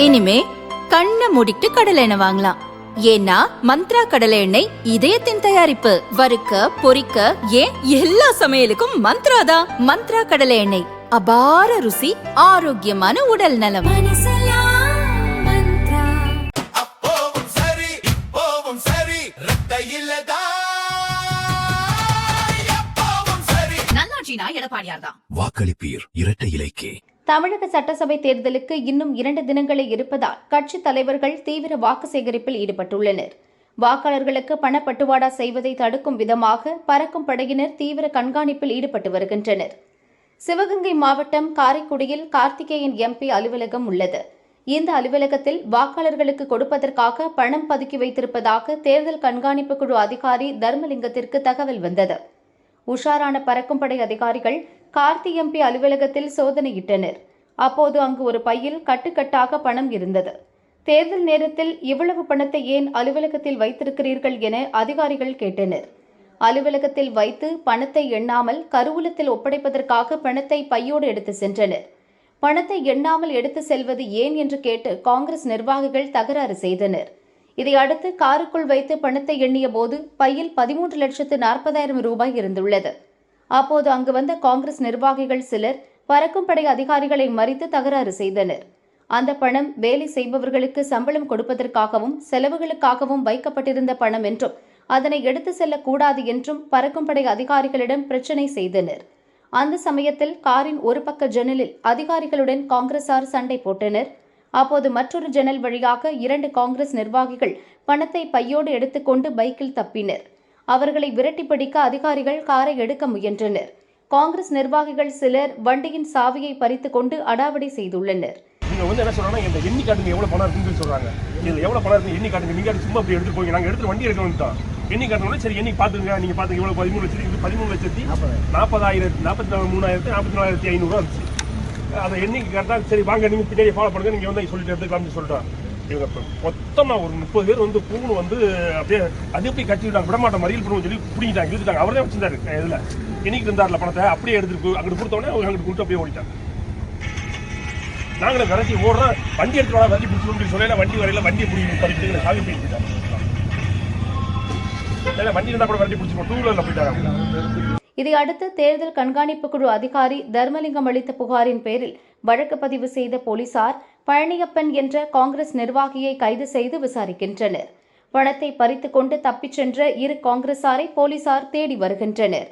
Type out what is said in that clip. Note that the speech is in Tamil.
இனிமே கண்ணை மூடிட்டு கடலை எண்ணெய் வாங்கலாம். ஏன்னா மந்த்ரா கடலை எண்ணெய் இதயத்தின் தயாரிப்பு. வறுக்க பொரிக்க ஏன் எல்லா சமையலுக்கும் மந்த்ரா தான். மந்த்ரா கடலை எண்ணெய், அபார ருசி, ஆரோக்கியமான உடல் நலம். வாக்களிப்பீர் இரட்டை இலைக்கே. தமிழக சட்டசபை தேர்தலுக்கு இன்னும் 2 தினங்களே இருப்பதால் கட்சித் தலைவர்கள் தீவிர வாக்கு சேகரிப்பில் ஈடுபட்டுள்ளனர். வாக்காளர்களுக்கு பணப்பட்டுவாடா செய்வதை தடுக்கும் விதமாக பறக்கும் படையினர் தீவிர கண்காணிப்பில் ஈடுபட்டு வருகின்றனர். சிவகங்கை மாவட்டம் காரைக்குடியில் கார்த்திகேயன் எம்பி அலுவலகம் உள்ளது. இந்த அலுவலகத்தில் வாக்காளர்களுக்கு கொடுப்பதற்காக பணம் பதுக்கி வைத்திருப்பதாக தேர்தல் கண்காணிப்பு குழு அதிகாரி தர்மலிங்கத்திற்கு தகவல் வந்தது. உஷாரான பறக்கும் படை அதிகாரிகள் கார்த்தி எம்பி அலுவலகத்தில் சோதனையிட்டனர். அப்போது அங்கு ஒரு பையில் கட்டுக்கட்டாக பணம் இருந்தது. தேர்தல் நேரத்தில் இவ்வளவு பணத்தை ஏன் அலுவலகத்தில் வைத்திருக்கிறீர்கள் என அதிகாரிகள் கேட்டனர். அலுவலகத்தில் வைத்து பணத்தை எண்ணாமல் கருவூலத்தில் ஒப்படைப்பதற்காக பணத்தை பையோடு எடுத்து சென்றனர். பணத்தை எண்ணாமல் எடுத்து செல்வது ஏன் என்று கேட்டு காங்கிரஸ் நிர்வாகிகள் தகராறு செய்தனர். இதையடுத்து காருக்குள் வைத்து பணத்தை எண்ணிய போது பையில் 13,40,000 ரூபாய் இருந்துள்ளது. அப்போது அங்கு வந்த காங்கிரஸ் நிர்வாகிகள் சிலர் பறக்கும் படை அதிகாரிகளை மறித்து தகராறு செய்தனர். அந்த பணம் வேலை செய்பவர்களுக்கு சம்பளம் கொடுப்பதற்காகவும் செலவுகளுக்காகவும் வைக்கப்பட்டிருந்த பணம் என்றும் அதனை எடுத்து செல்லக்கூடாது என்றும் பறக்கும் படை அதிகாரிகளிடம் பிரச்சினை செய்தனர். அந்த சமயத்தில் காரின் ஒரு பக்க ஜன்னலில் அதிகாரிகளுடன் காங்கிரசார் சண்டை போட்டனர். அப்போது மற்றொரு ஜன்னல் வழியாக 2 காங்கிரஸ் நிர்வாகிகள் பணத்தை பையோடு எடுத்துக்கொண்டு பைக்கில் தப்பினர். அவர்களை விரட்டி பிடிக்க அதிகாரிகள் காரை எடுக்க முயன்றனர். காங்கிரஸ் நிர்வாகிகள் சிலர் வண்டியின் சாவியை பறித்துக் கொண்டு அடாவடி செய்துள்ளனர். என்ன சொல்றாங்க, இந்த எண்ணி காட்டுங்க எவ்வளவு பணம் இருக்குன்னு சொல்றாங்க. இதுல எவ்வளவு பணம் இருக்கு எண்ணி காட்டுங்க. நீங்க சும்மா அப்படி எடுத்து போய் நாங்க எடுத்து வண்டி எடுக்க வந்துட்டோம். எண்ணி காட்டணும், சரி எண்ணி பாத்துங்க. நீங்க பாத்துங்க இவ்வளவு 13,40,43,500 இருந்துச்சு. அதை எண்ணிக்கை கரெக்டா சரி வாங்க நீங்க பின்னாடி ஃபாலோ பண்ணுங்க, நீங்க வந்து சொல்லிட்டு எடுத்துக்கலாம்னு சொல்லிட்டோம். இவங்க மொத்தமா ஒரு 30 பேர் வந்து பூணு வந்து அப்படியே அது எப்படி கட்டிவிட்டாங்க, விடமாட்ட மறியல் பண்ணுவோம் சொல்லி பிடிக்கிட்டாங்க, இழுத்துட்டாங்க. அவரே வச்சிருந்தாரு இதுல எண்ணிக்கை இருந்தார்ல பணத்தை அப்படியே எடுத்துட்டு அங்கிட்டு கொடுத்தோடனே அவங்க அங்கிட்டு கொடுத்து அப்படியே ஓடிட்டாங்க. நாங்களும் விரட்டி ஓடுறோம், வண்டி எடுத்து வர வண்டி பிடிச்சோம் சொல்லல, வண்டி வரையில வண்டியை பிடிச்சி பறிச்சுட்டு சாவி போயிட்டாங்க. வண்டி இருந்தா கூட வண்டி பிடிச்சி 2 வீலர்ல போயிட்டாங்க. இதையடுத்து தேர்தல் கண்காணிப்பு குழு அதிகாரி தர்மலிங்கம் அளித்த புகாரின் பேரில் வழக்கு பதிவு செய்த போலீசார் பழனியப்பன் என்ற காங்கிரஸ் நிர்வாகியை கைது செய்து விசாரிக்கின்றனர். பணத்தை பறித்துக் கொண்டு தப்பிச் சென்ற 2 காங்கிரசாரை போலீசார் தேடி வருகின்றனர்.